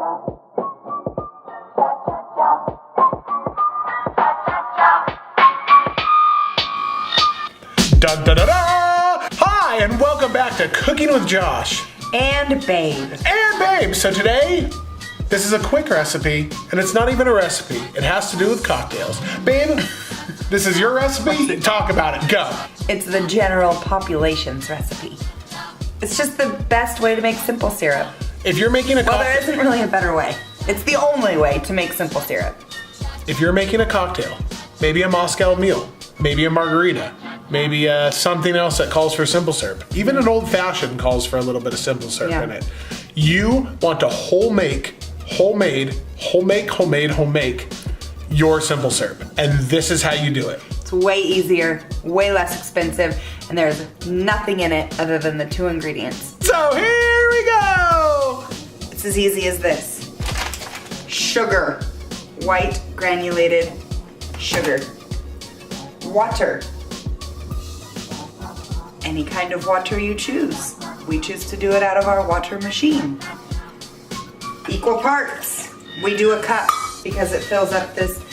Dun, da, da, da. Hi, and welcome back to Cooking with Josh. And Babe. And Babe. So today, this is a quick recipe, and it's not even a recipe. It has to do with cocktails. Babe, this is your recipe? Talk about it. Go. It's the general population's recipe. It's just the best way to make simple syrup. If you're making a Well, cocktail... there isn't really a better way. It's the only way to make simple syrup. If you're making a cocktail, maybe a Moscow Mule, maybe a margarita, maybe something else that calls for simple syrup. Even an old-fashioned calls for a little bit of simple syrup in it. You want to homemade your simple syrup. And this is how you do it. It's way easier, way less expensive, and there's nothing in it other than the 2 ingredients. So here we go! It's as easy as this. Sugar. White granulated sugar. Water. Any kind of water you choose. We choose to do it out of our water machine. Equal parts. We do a cup because it fills up this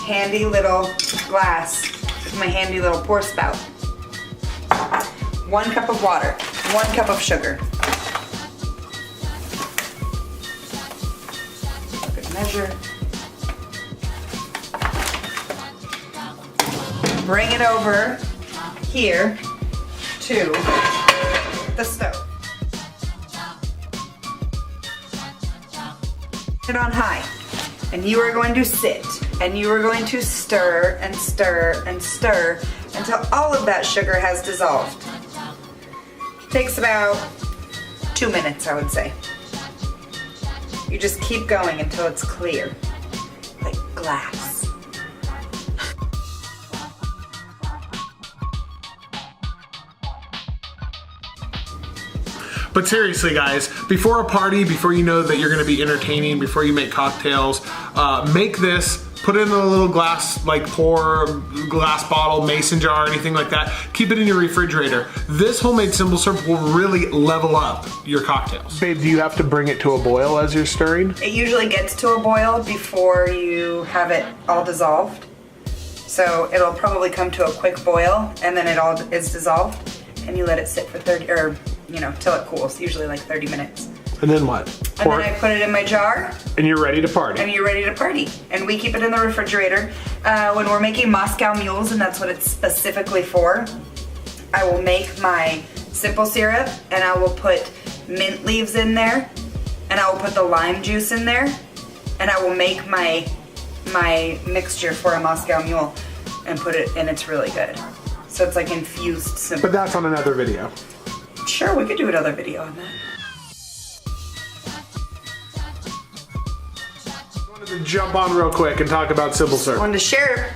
handy little glass with my handy little pour spout. 1 cup of water. 1 cup of sugar. Good measure. Bring it over here to the stove. Put it on high. And you are going to sit and you are going to stir and stir and stir until all of that sugar has dissolved. Takes about 2 minutes, I would say. You just keep going until it's clear, like glass. But seriously, guys, before a party, before you know that you're gonna be entertaining, before you make cocktails, make this, put it in a little glass, like pour glass bottle, mason jar, anything like that. Keep it in your refrigerator. This homemade simple syrup will really level up your cocktails. Babe, do you have to bring it to a boil as you're stirring? It usually gets to a boil before you have it all dissolved. So it'll probably come to a quick boil and then it all is dissolved and you let it sit for 30, or till it cools, usually like 30 minutes. And then what? And then I put it in my jar. And you're ready to party. And you're ready to party. And we keep it in the refrigerator. When we're making Moscow Mules, and that's what it's specifically for, I will make my simple syrup and I will put mint leaves in there and I will put the lime juice in there and I will make my mixture for a Moscow Mule and put it, and it's really good. So it's like infused simple. But that's on another video. Sure, we could do another video on that. I wanted to jump on real quick and talk about simple syrup. I wanted to share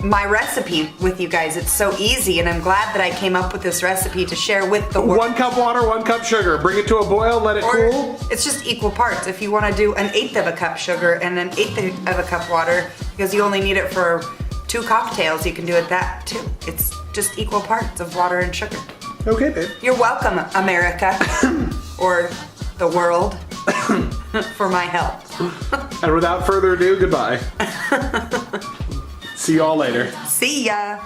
my recipe with you guys. It's so easy, and I'm glad that I came up with this recipe to share with the world. 1 cup water, 1 cup sugar. Bring it to a boil, let it cool. It's just equal parts. If you want to do 1/8 of a cup sugar and 1/8 of a cup water, because you only need it for 2 cocktails, you can do it that too. It's just equal parts of water and sugar. Okay, babe. You're welcome, America, or the world, for my help. And without further ado, goodbye. See y'all later. See ya.